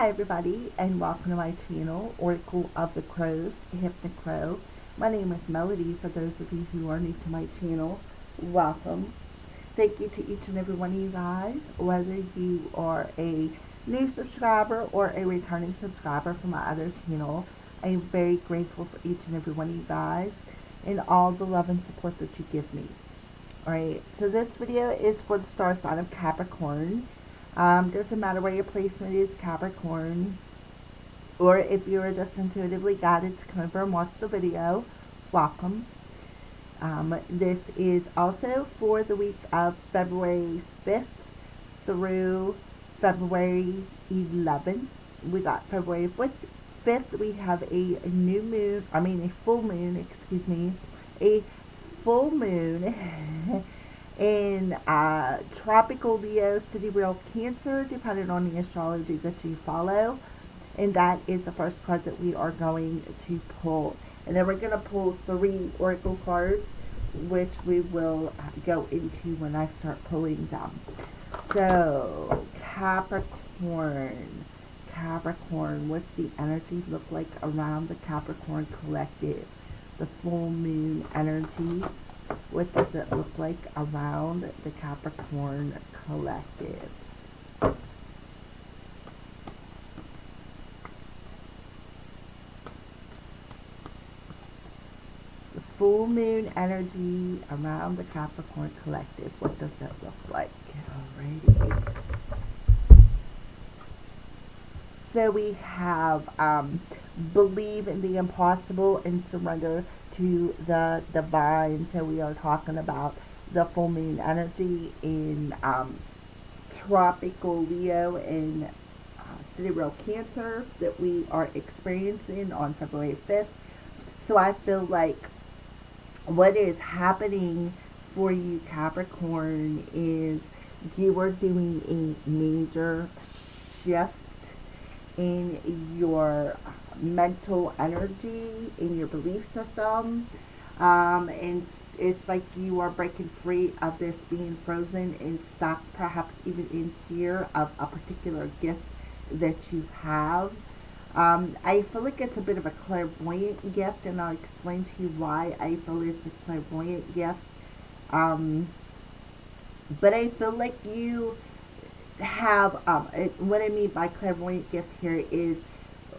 Hi everybody, and welcome to my channel, Oracle of the Crows, Hypnocrow. My name is Melody. For those of you who are new to my channel, welcome. Thank you to each and every one of you guys, whether you are a new subscriber or a returning subscriber from my other channel. I am very grateful for each and every one of you guys and all the love and support that you give me. Alright, so this video is for the star sign of Capricorn. Doesn't matter where your placement is, Capricorn, or if you're just intuitively guided to come over and watch the video, welcome. This is also for the week of February 5th through February 11th. We got February 5th, we have a full moon, a full moon in tropical Leo, sidereal Cancer, depending on the astrology that you follow. And that is the first card that we are going to pull. And then we're going to pull 3 oracle cards, which we will go into when I start pulling them. So, Capricorn, what's the energy look like around the Capricorn collective? The full moon energy. What does it look like around the Capricorn collective? The full moon energy around the Capricorn collective. What does it look like? Alrighty. So we have believe in the impossible and surrender to the divine. So we are talking about the full moon energy in tropical Leo and sidereal Cancer that we are experiencing on February 5th. So I feel like what is happening for you, Capricorn, is you are doing a major shift in your mental energy, in your belief system, and it's like you are breaking free of this being frozen and stuck, perhaps even in fear of a particular gift that you have. I feel like it's a bit of a clairvoyant gift, and I'll explain to you why I feel it's a clairvoyant gift. But I feel like you have, what I mean by clairvoyant gift here is,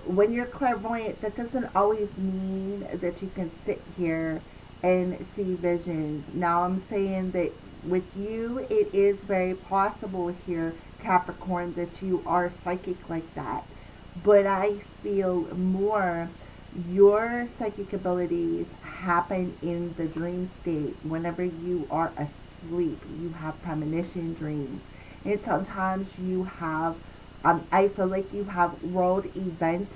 when you're clairvoyant, that doesn't always mean that you can sit here and see visions. Now I'm saying that with you, it is very possible here, Capricorn, that you are psychic like that. But I feel more your psychic abilities happen in the dream state. Whenever you are asleep, you have premonition dreams. And sometimes you have, I feel like you have world event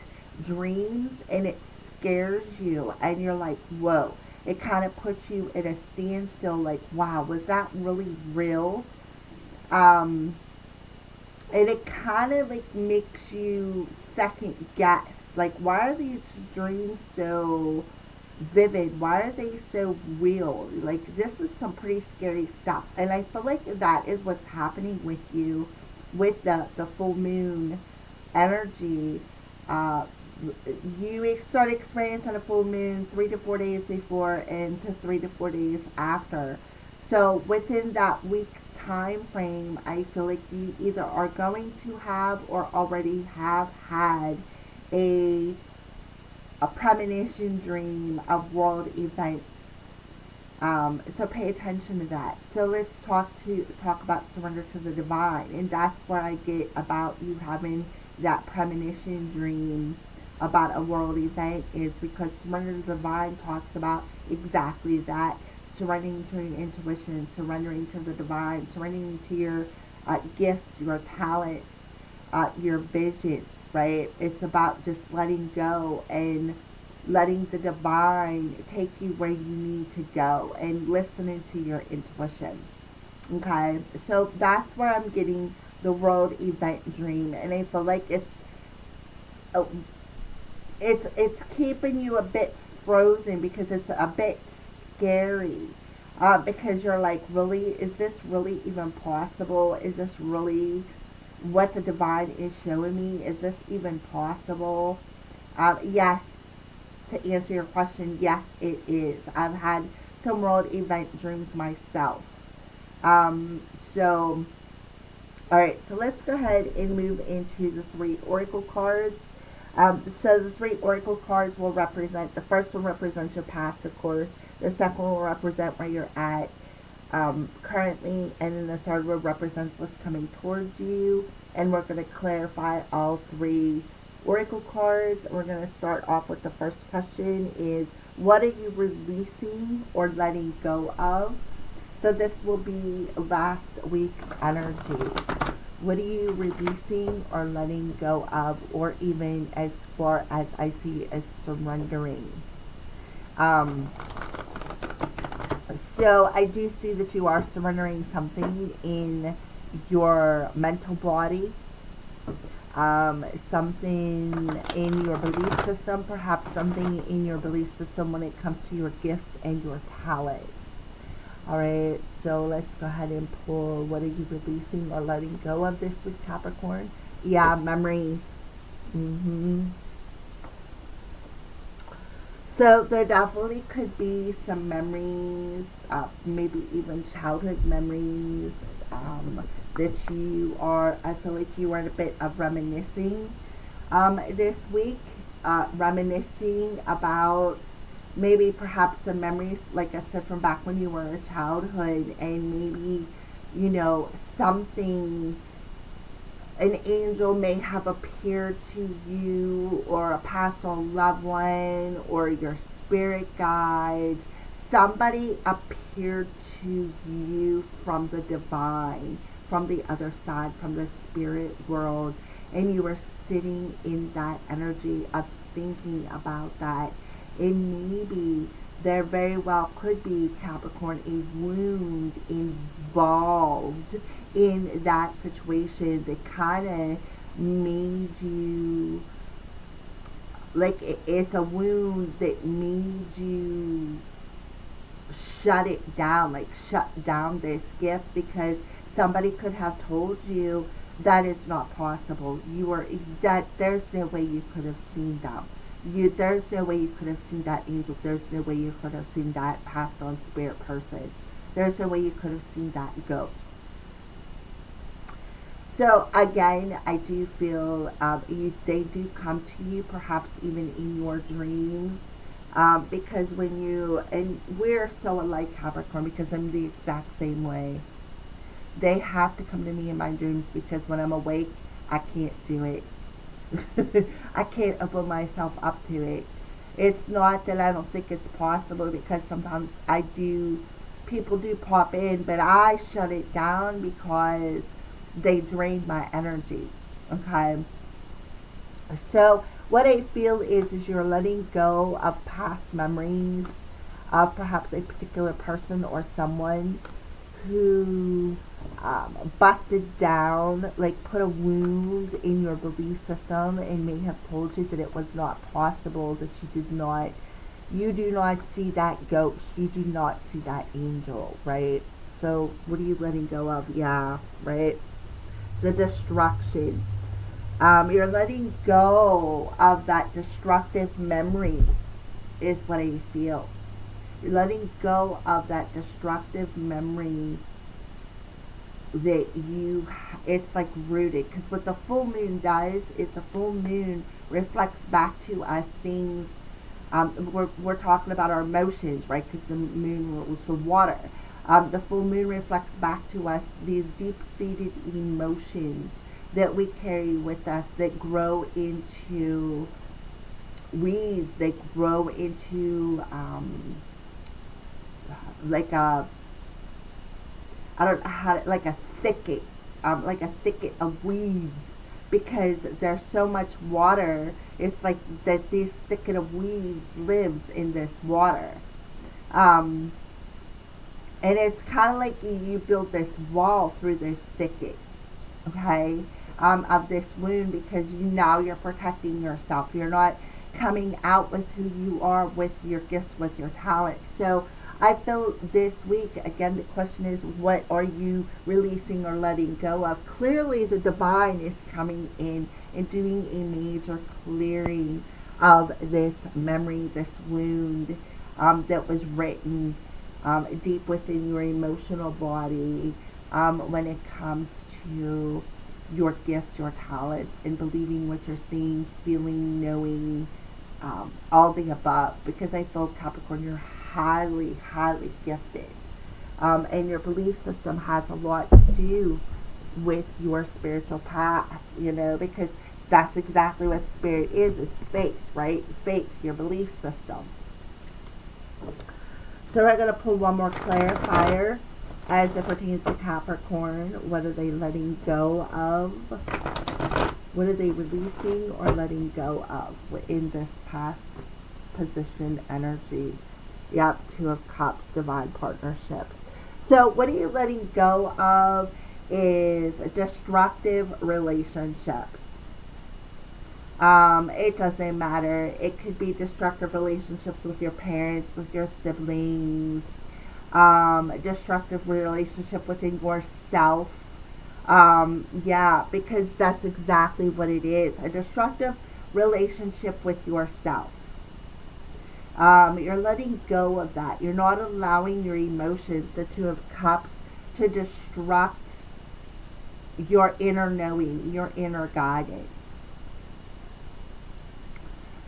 dreams, and it scares you, and you're like, whoa. It kind of puts you at a standstill, like, wow, was that really real? And it kind of like makes you second guess, like, why are these dreams so vivid? Why are they so real? Like, this is some pretty scary stuff. And I feel like that is what's happening with you with the full moon energy. You start experiencing a full moon 3 to 4 days before and to 3 to 4 days after. So within that week's time frame, I feel like you either are going to have or already have had a premonition dream of world events. So pay attention to that. So let's talk about surrender to the divine, and that's where I get about you having that premonition dream about a world event, is because surrender to the divine talks about exactly that: surrendering to your intuition, surrendering to the divine, surrendering to your gifts, your talents, your visions, right? It's about just letting go and letting the divine take you where you need to go and listening to your intuition. Okay, so that's where I'm getting the world event dream, and I feel like it's keeping you a bit frozen because it's a bit scary. Because you're like, really, is this really even possible? Is this really what the divine is showing me. Is this even possible? Yes, to answer your question, yes, it is. I've had some world event dreams myself. Um, so, all right, so let's go ahead and move into the three oracle cards. So the three oracle cards will represent, the first one represents your past, of course. The second one will represent where you're at currently. And then the third one represents what's coming towards you. And we're going to clarify all three oracle cards. We're going to start off with the first question is, what are you releasing or letting go of? So this will be last week's energy. What are you releasing or letting go of, or even as far as I see as surrendering? Um, so I do see that you are surrendering something in your mental body, something in your belief system, perhaps something in your belief system when it comes to your gifts and your talents. Alright, so let's go ahead and pull, what are you releasing or letting go of this week, Capricorn? Yeah, memories. So there definitely could be some memories, maybe even childhood memories, that you are, I feel like you are in a bit of reminiscing this week, reminiscing about maybe perhaps some memories, like I said, from back when you were a childhood, and maybe, something, an angel may have appeared to you, or a past on loved one, or your spirit guides. Somebody appeared to you from the divine, from the other side, from the spirit world, and you were sitting in that energy of thinking about that. And maybe there very well could be, Capricorn, a wound involved in that situation that kind of made you, like, it's a wound that made you shut it down, like shut down this gift, because somebody could have told you that it's not possible. That there's no way you could have seen them. There's no way you could have seen that angel. There's no way you could have seen that passed on spirit person. There's no way you could have seen that ghost. So again, I do feel they do come to you, perhaps even in your dreams, because and we're so alike, Capricorn, because I'm the exact same way. They have to come to me in my dreams, because when I'm awake, I can't do it. I can't open myself up to it. It's not that I don't think it's possible, because sometimes people do pop in, but I shut it down because they drain my energy. Okay? So what I feel is you're letting go of past memories of perhaps a particular person or someone who busted down, like put a wound in your belief system, and may have told you that it was not possible, that you do not see that ghost, you do not see that angel, right? So what are you letting go of? Yeah, right? The destruction. You're letting go of that destructive memory is what I feel. You're letting go of that destructive memory that it's like rooted. Because what the full moon does is the full moon reflects back to us things. We're talking about our emotions, right? Because the moon rules the water. The full moon reflects back to us these deep-seated emotions that we carry with us, that grow into weeds, that grow into like a, I don't know how to, like a thicket of weeds, because there's so much water. It's like that this thicket of weeds lives in this water. And it's kind of like you build this wall through this thicket, okay, of this wound, because now you're protecting yourself. You're not coming out with who you are, with your gifts, with your talent. So I feel this week, again, the question is, what are you releasing or letting go of? Clearly, the divine is coming in and doing a major clearing of this memory, this wound that was written deep within your emotional body when it comes to your gifts, your talents, and believing what you're seeing, feeling, knowing, all the above. Because I feel, Capricorn, you're highly, highly gifted. And your belief system has a lot to do with your spiritual path, because that's exactly what spirit is faith, right? Faith, your belief system. So we're going to pull one more clarifier as it pertains to Capricorn. What are they letting go of? What are they releasing or letting go of in this past position energy? Yep, Two of Cups, divine partnerships. So what are you letting go of is destructive relationships. It doesn't matter. It could be destructive relationships with your parents, with your siblings, destructive relationship within yourself. Yeah, because that's exactly what it is. A destructive relationship with yourself. You're letting go of that. You're not allowing your emotions, the Two of Cups, to destruct your inner knowing, your inner guidance.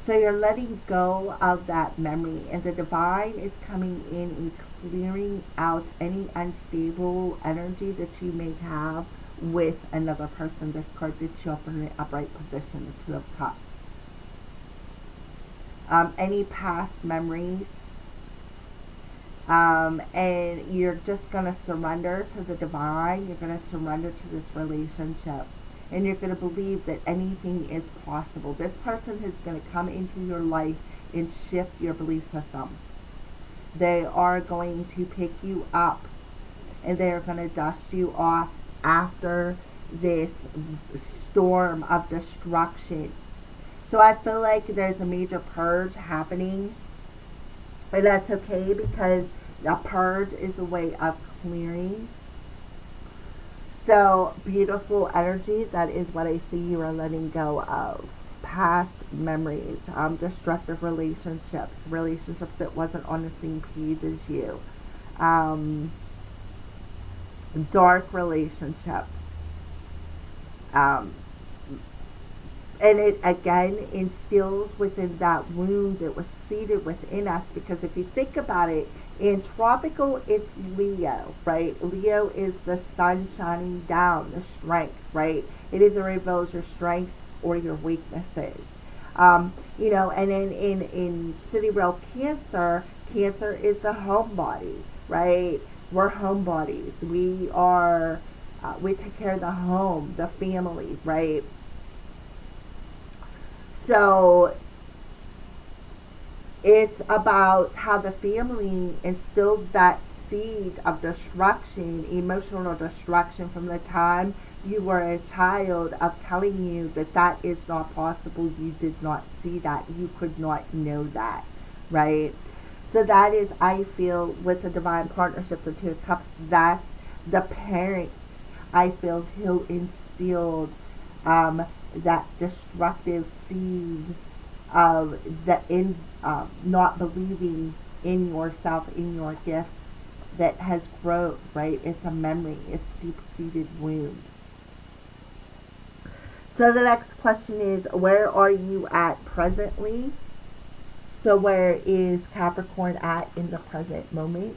So you're letting go of that memory, and the divine is coming in and clearing out any unstable energy that you may have with another person. This card did show up in the upright position, the Two of Cups. Any past memories, and you're just going to surrender to the divine. You're going to surrender to this relationship, and you're going to believe that anything is possible. This person is going to come into your life and shift your belief system. They are going to pick you up, and they are going to dust you off after this storm of destruction. So I feel like there's a major purge happening, and that's okay, because a purge is a way of clearing. So beautiful energy. That is what I see you are letting go of. Past memories, destructive relationships, relationships that wasn't on the same page as you, dark relationships. And it again instills within that wound that was seated within us, because if you think about it, in tropical it's Leo, right? Leo is the sun shining down, the strength, right? It either reveals your strengths or your weaknesses. And then in sidereal Cancer, Cancer is the homebody, right? We're homebodies. We take care of the home, the family, right? So it's about how the family instilled that seed of destruction, emotional destruction, from the time you were a child, of telling you that that is not possible. You did not see that. You could not know that, right? So that is, I feel, with the divine partnership, the Two of Cups, that's the parents, I feel, who instilled that destructive seed of not believing in yourself, in your gifts, that has grown, right? It's a memory. It's deep-seated wound. So the next question is, where are you at presently? So where is Capricorn at in the present moment?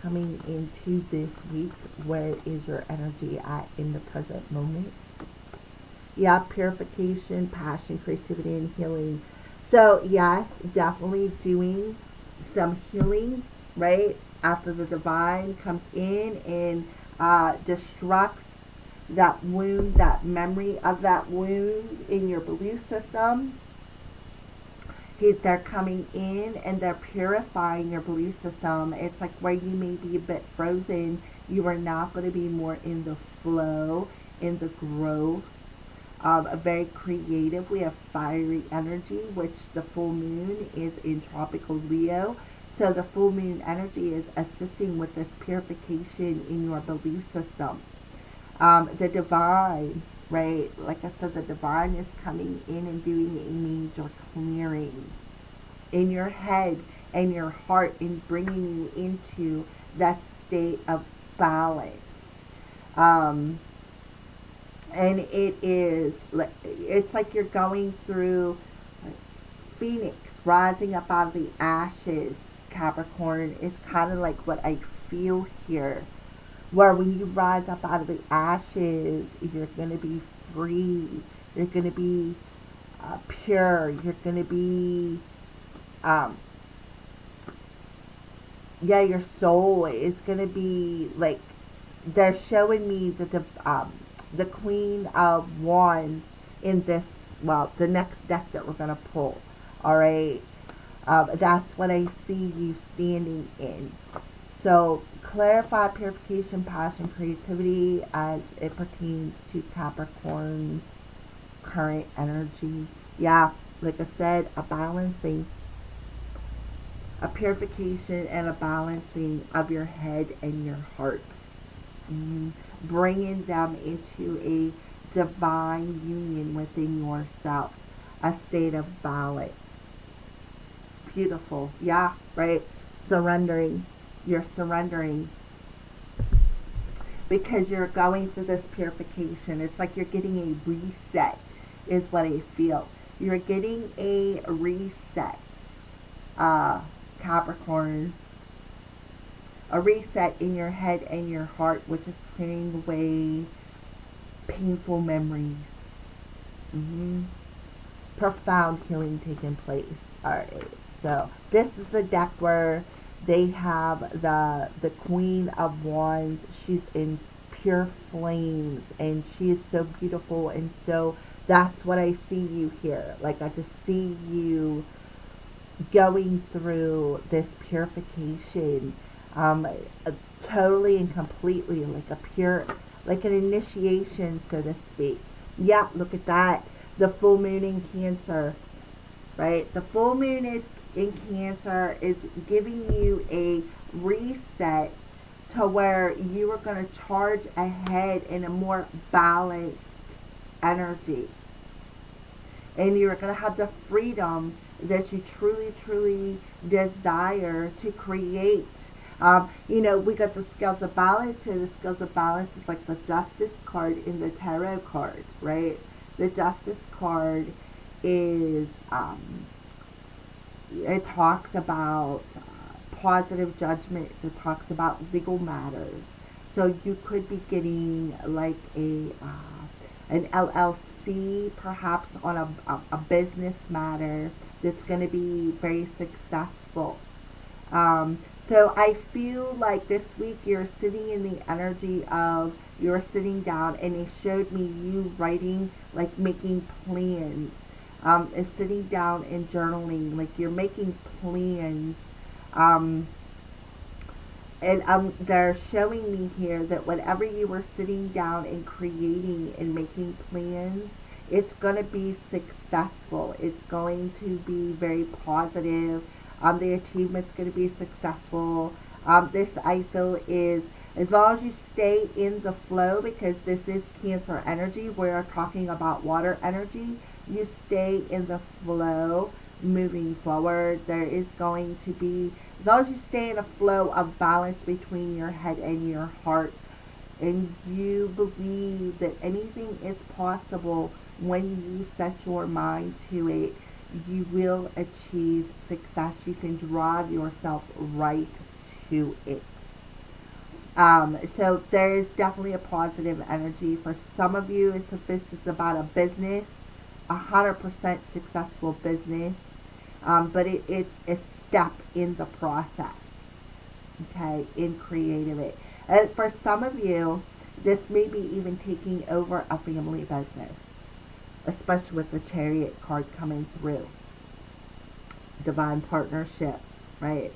Coming into this week, where is your energy at in the present moment? Yeah, purification, passion, creativity, and healing. So yes, definitely doing some healing, right? After the divine comes in and destructs that wound, that memory of that wound in your belief system. They're coming in and they're purifying your belief system. It's like where you may be a bit frozen, you are now going to be more in the flow, in the growth. Very creative. We have fiery energy, which the full moon is in tropical Leo. So the full moon energy is assisting with this purification in your belief system. The divine, right? Like I said, the divine is coming in and doing a major clearing in your head and your heart and bringing you into that state of balance. Um, and it's like you're going through Phoenix rising up out of the ashes. Capricorn is kind of like what I feel here, where when you rise up out of the ashes, you're going to be free, you're going to be pure, you're going to be um, yeah, your soul is going to be like, they're showing me the Queen of Wands in this, well, the next deck that we're going to pull. All right. That's what I see you standing in. So clarify purification, passion, creativity as it pertains to Capricorn's current energy. Yeah, like I said, a balancing, a purification and a balancing of your head and your heart. Bringing them into a divine union within yourself, a state of balance. Beautiful. Yeah, right? Surrendering. You're surrendering because you're going through this purification. It's like you're getting a reset, is what I feel. You're getting a reset, Capricorn. A reset in your head and your heart, which is clearing away painful memories. Profound healing taking place. Alright, so this is the deck where they have the Queen of Wands. She's in pure flames and she is so beautiful, and so that's what I see you here. Like I just see you going through this purification, totally and completely, like a pure, like an initiation, so to speak. Yeah, look at that. The full moon in Cancer, right? The full moon is in Cancer is giving you a reset to where you are going to charge ahead in a more balanced energy. And you're going to have the freedom that you truly, truly desire to create. We got the scales of balance here. The scales of balance is like the Justice card in the tarot card, right? The Justice card is, it talks about positive judgment. It talks about legal matters. So you could be getting like an LLC perhaps on a business matter that's going to be very successful. So I feel like this week you're sitting in the energy of, you're sitting down, and it showed me you writing, like making plans, and sitting down and journaling, like you're making plans. They're showing me here that whatever you were sitting down and creating and making plans, it's going to be successful. It's going to be very positive. The achievement's going to be successful. This, I feel, is, as long as you stay in the flow, because this is Cancer energy, we're talking about water energy, you stay in the flow moving forward. There is going to be, as long as you stay in a flow of balance between your head and your heart, and you believe that anything is possible when you set your mind to it, you will achieve success. You can drive yourself right to it. So there is definitely a positive energy. For some of you, if this is about a business, 100% successful business, but it's a step in the process, okay, in creating it. And for some of you, this may be even taking over a family business, especially with the Chariot card coming through. Divine partnership, right?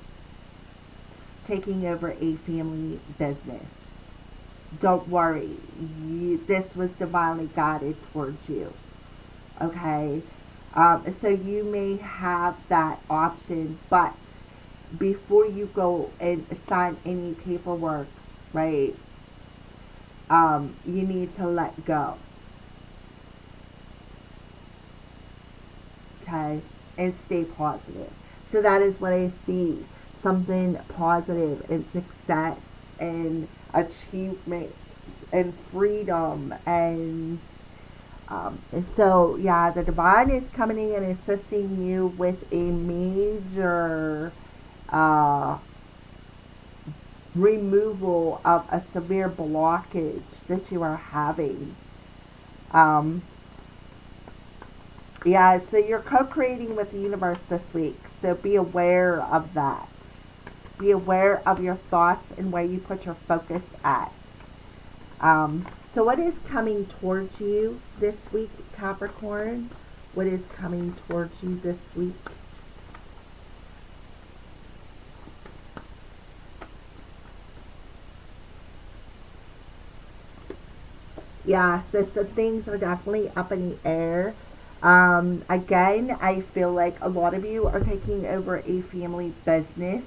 Taking over a family business. Don't worry. This was divinely guided towards you. Okay? So you may have that option, but before you go and sign any paperwork, right, you need to let go. Okay? And stay positive. So that is what I see. Something positive and success and achievements and freedom and so yeah, the divine is coming in and assisting you with a major uh, removal of a severe blockage that you are having. Um, Yeah, so you're co-creating with the universe this week. So be aware of that. Be aware of your thoughts and where you put your focus at. So what is coming towards you this week, Capricorn? What is coming towards you this week? Yeah, so some things are definitely up in the air. Again, I feel like a lot of you are taking over a family business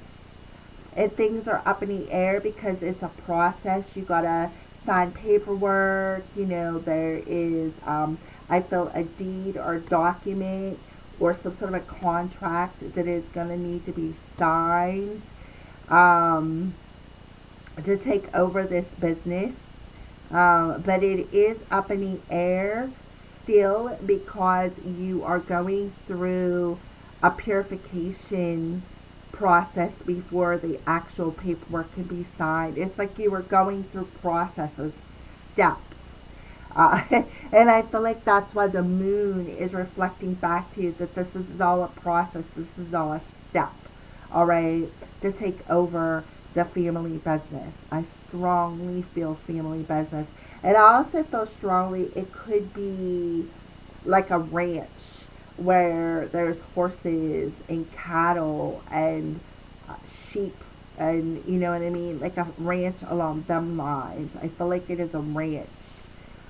and things are up in the air because it's a process. You gotta sign paperwork, there is, I feel a deed or document or some sort of a contract that is gonna need to be signed, um, to take over this business. But it is up in the air still because you are going through a purification process before the actual paperwork can be signed. It's like you were going through processes, steps. Uh, and I feel like that's why the moon is reflecting back to you that this is all a process, this is all a step, all right, to take over the family business. I strongly feel family business. And I also feel strongly it could be like a ranch where there's horses and cattle and sheep and you know what I mean, like a ranch along them lines. I feel like it is a ranch.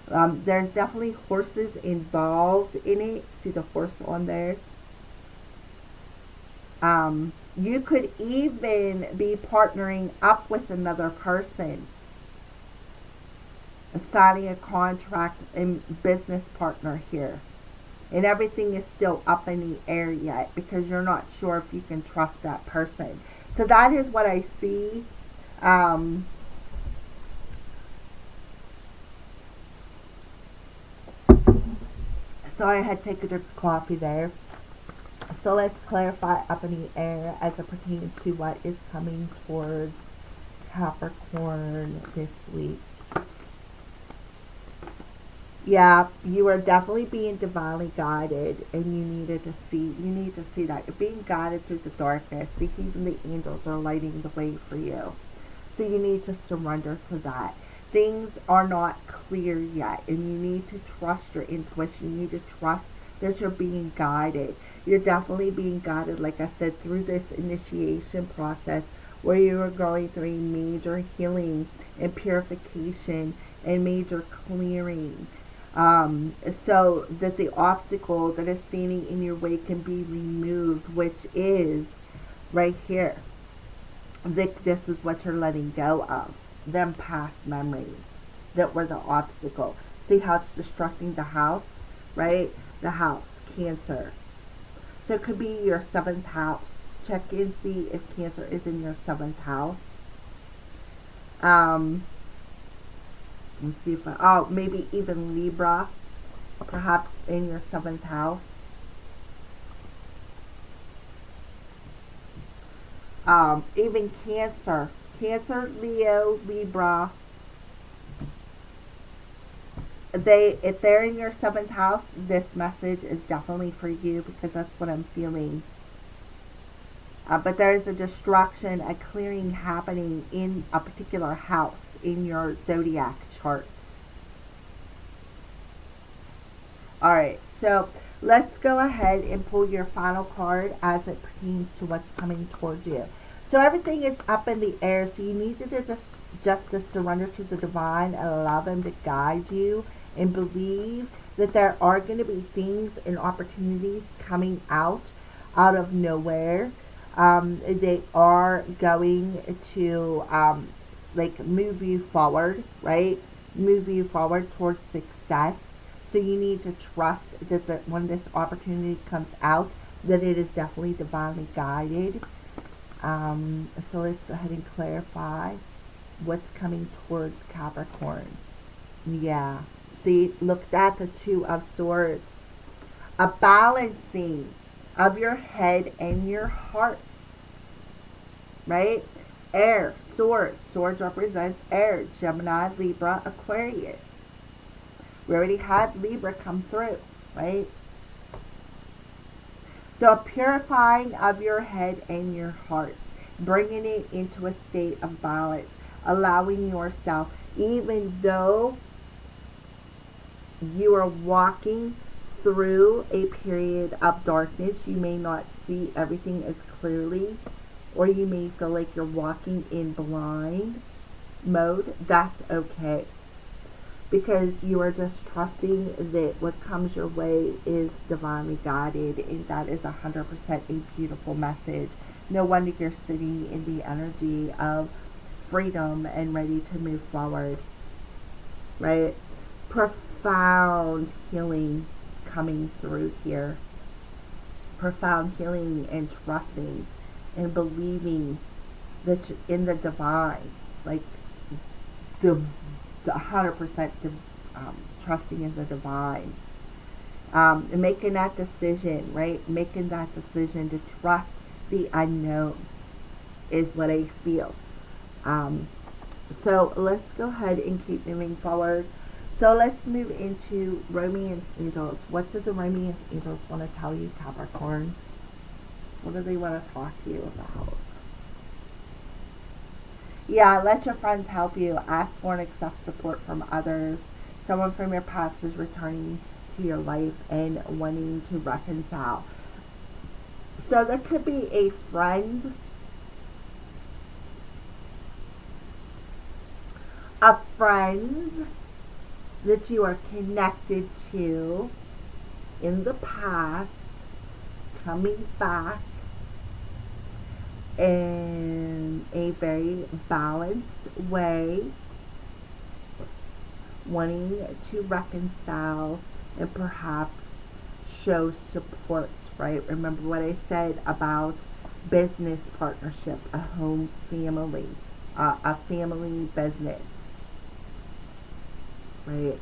There's definitely horses involved in it. See the horse on there? You could even be partnering up with another person, signing a contract and business partner here. And everything is still up in the air yet because you're not sure if you can trust that person. So that is what I see. So I had to take a drink of coffee there. So let's clarify up in the air as it pertains to what is coming towards Capricorn this week. Yeah, you are definitely being divinely guided, and you need to see that. You're being guided through the darkness. See, even the angels are lighting the way for you. So you need to surrender to that. Things are not clear yet, and you need to trust your intuition. You need to trust that you're being guided. You're definitely being guided, like I said, through this initiation process where you are going through a major healing and purification and major clearing. So that the obstacle that is standing in your way can be removed, which is right here. This is what you're letting go of. Them past memories that were the obstacle. See how it's destructing the house, right? The house, Cancer. So it could be your 7th house. Check and see if Cancer is in your 7th house. Let's see if maybe even Libra, perhaps in your 7th house. Even Cancer, Leo, Libra. If they're in your 7th house, this message is definitely for you because that's what I'm feeling. But there's a destruction, a clearing happening in a particular house in your zodiac charts. Alright, so let's go ahead and pull your final card as it pertains to what's coming towards you. So everything is up in the air, so you need to just to surrender to the divine and allow them to guide you and believe that there are going to be things and opportunities coming out of nowhere. They are going to like move you forward, right? Move you forward towards success. So you need to trust that when this opportunity comes out, that it is definitely divinely guided. So let's go ahead and clarify what's coming towards Capricorn. Yeah. See, look at the Two of Swords. A balancing of your head and your hearts. Right? Air, swords. Swords represents air. Gemini, Libra, Aquarius. We already had Libra come through, right? So a purifying of your head and your hearts. Bringing it into a state of balance. Allowing yourself, even though you are walking through a period of darkness, you may not see everything as clearly, or you may feel like you're walking in blind mode. That's okay, because you are just trusting that what comes your way is divinely guided, and that is 100% a beautiful message. No wonder you're sitting in the energy of freedom and ready to move forward, right? Profound healing coming through here. Profound healing and trusting and believing that in the divine, like the 100% trusting in the divine. And making that decision, right? Making that decision to trust the unknown is what I feel. So let's go ahead and keep moving forward. So let's move into romance angels. What do the romance angels want to tell you, Capricorn? What do they want to talk to you about? Yeah, let your friends help you. Ask for and accept support from others. Someone from your past is returning to your life and wanting to reconcile. So there could be a friend, that you are connected to in the past, coming back in a very balanced way, wanting to reconcile and perhaps show support, right? Remember what I said about business partnership, a home family, a family business, right?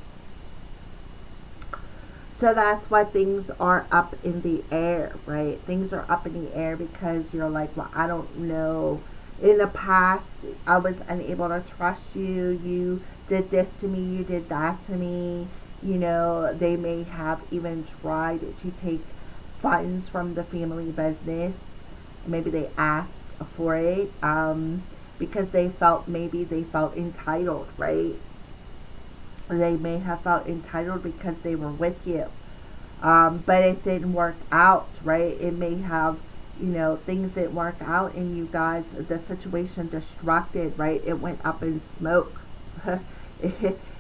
So that's why things are up in the air, right? Things are up in the air because you're like, well, I don't know. In the past, I was unable to trust you. You did this to me. You did that to me. You know, they may have even tried to take funds from the family business. Maybe they asked for it because maybe they felt entitled, right? They may have felt entitled because they were with you. But it didn't work out, right? It may have, things didn't work out and you guys, the situation destructed, right? It went up in smoke.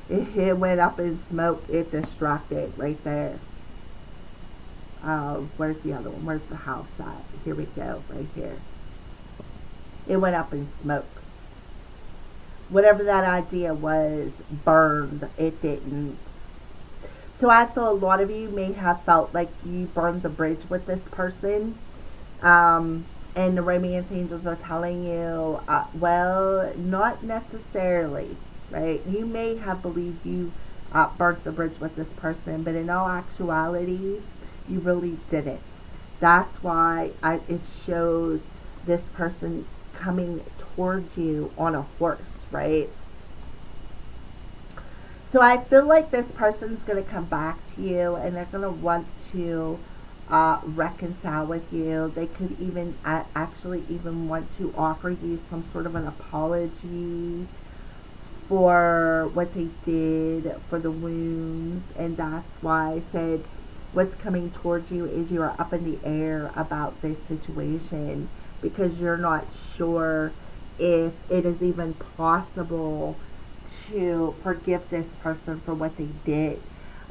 it went up in smoke. It distracted right there. Where's the other one? Where's the house at? Here we go, right here. It went up in smoke. Whatever that idea was, burned. It didn't. So I feel a lot of you may have felt like you burned the bridge with this person. And the romance angels are telling you, well, not necessarily, right? You may have believed you burnt the bridge with this person, but in all actuality, you really didn't. That's why it shows this person coming towards you on a horse, right? So I feel like this person's going to come back to you and they're going to want to reconcile with you. They could even actually even want to offer you some sort of an apology for what they did, for the wounds. And that's why I said what's coming towards you is you are up in the air about this situation because you're not sure if it is even possible to forgive this person for what they did.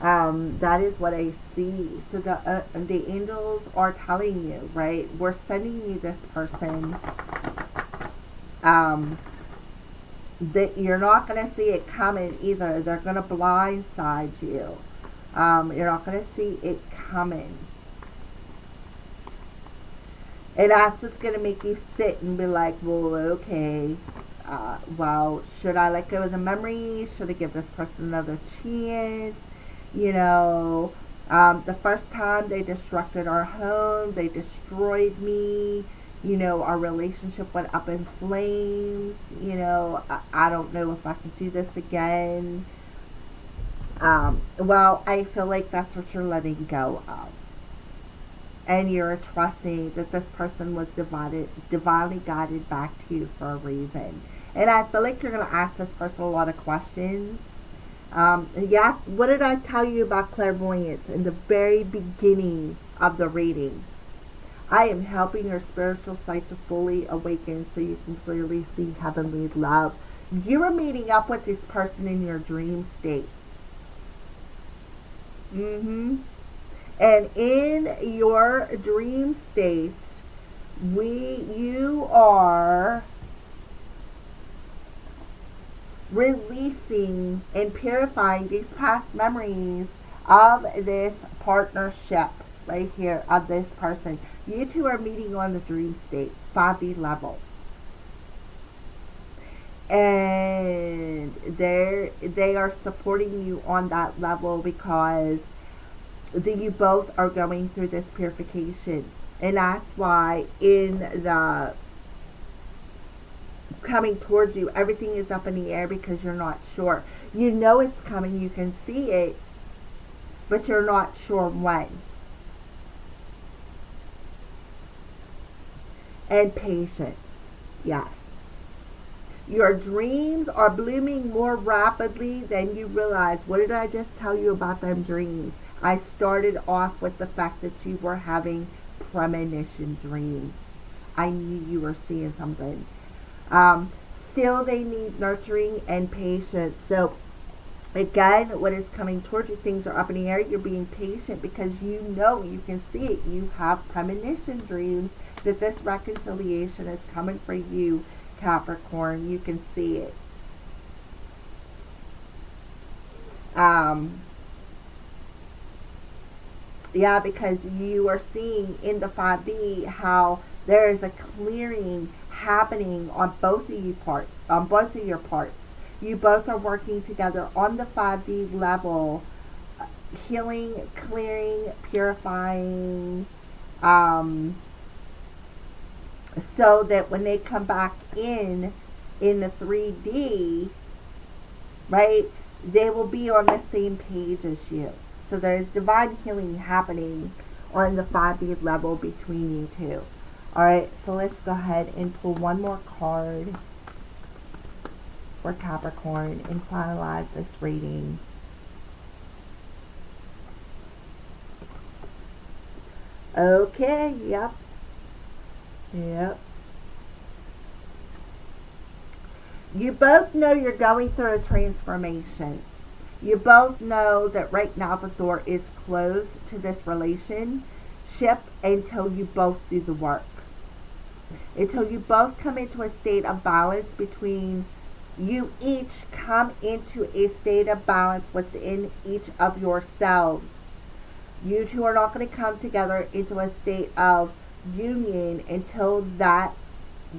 That is what I see. So the angels are telling you, right? We're sending you this person. Um, that you're not going to see it coming either. They're going to blindside you. You're not going to see it coming. And that's what's going to make you sit and be like, well, okay, well, should I let go of the memory? Should I give this person another chance? You know, the first time they destructed our home, they destroyed me. You know, our relationship went up in flames. You know, I don't know if I can do this again. Well, I feel like that's what you're letting go of. And you're trusting that this person was divinely guided back to you for a reason. And I feel like you're going to ask this person a lot of questions. Yeah, what did I tell you about clairvoyance in the very beginning of the reading? I am helping your spiritual sight to fully awaken so you can clearly see heavenly love. You are meeting up with this person in your dream state. And in your dream states, you are releasing and purifying these past memories of this partnership right here, of this person. You two are meeting on the dream state, 5D level. And they are supporting you on that level because you both are going through this purification. And that's why in the coming towards you, everything is up in the air because you're not sure. You know it's coming, you can see it, but you're not sure when. And patience, yes. Your dreams are blooming more rapidly than you realize. What did I just tell you about them dreams? I started off with the fact that you were having premonition dreams. I knew you were seeing something. Still, they need nurturing and patience. So, again, what is coming towards you, things are up in the air. You're being patient because you know, you can see it. You have premonition dreams that this reconciliation is coming for you, Capricorn. You can see it. Yeah, because you are seeing in the 5D how there is a clearing happening on both of your parts. You both are working together on the 5D level, healing, clearing, purifying, so that when they come back in the 3D, right, they will be on the same page as you. So there's divine healing happening on the 5D level between you two. Alright, so let's go ahead and pull one more card for Capricorn and finalize this reading. Okay, yep. You both know you're going through a transformation. You both know that right now the door is closed to this relationship until you both do the work. Until you both come into a state of balance between you, each come into a state of balance within each of yourselves. You two are not going to come together into a state of union until that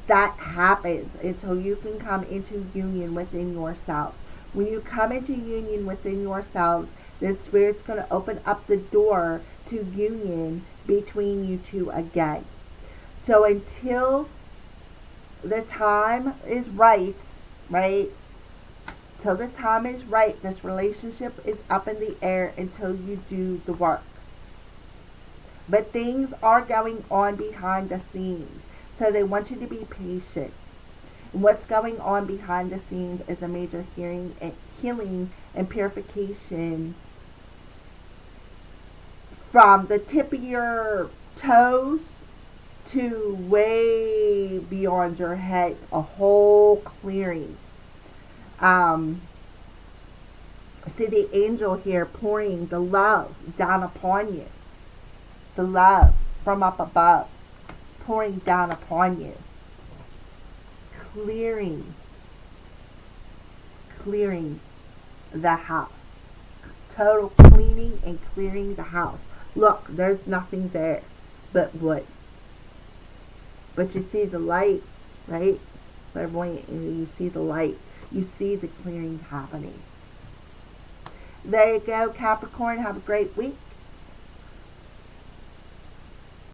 happens, until you can come into union within yourselves. When you come into union within yourselves, then Spirit's going to open up the door to union between you two again. So until the time is right, till the time is right, this relationship is up in the air until you do the work. But things are going on behind the scenes. So they want you to be patient. What's going on behind the scenes is a major healing and purification from the tip of your toes to way beyond your head. A whole clearing. See the angel here pouring the love down upon you. The love from up above pouring down upon you. Clearing the house. Total cleaning and clearing the house. Look, there's nothing there but woods. But you see the light, right? Clairvoyant, you see the light. You see the clearing happening. There you go, Capricorn. Have a great week.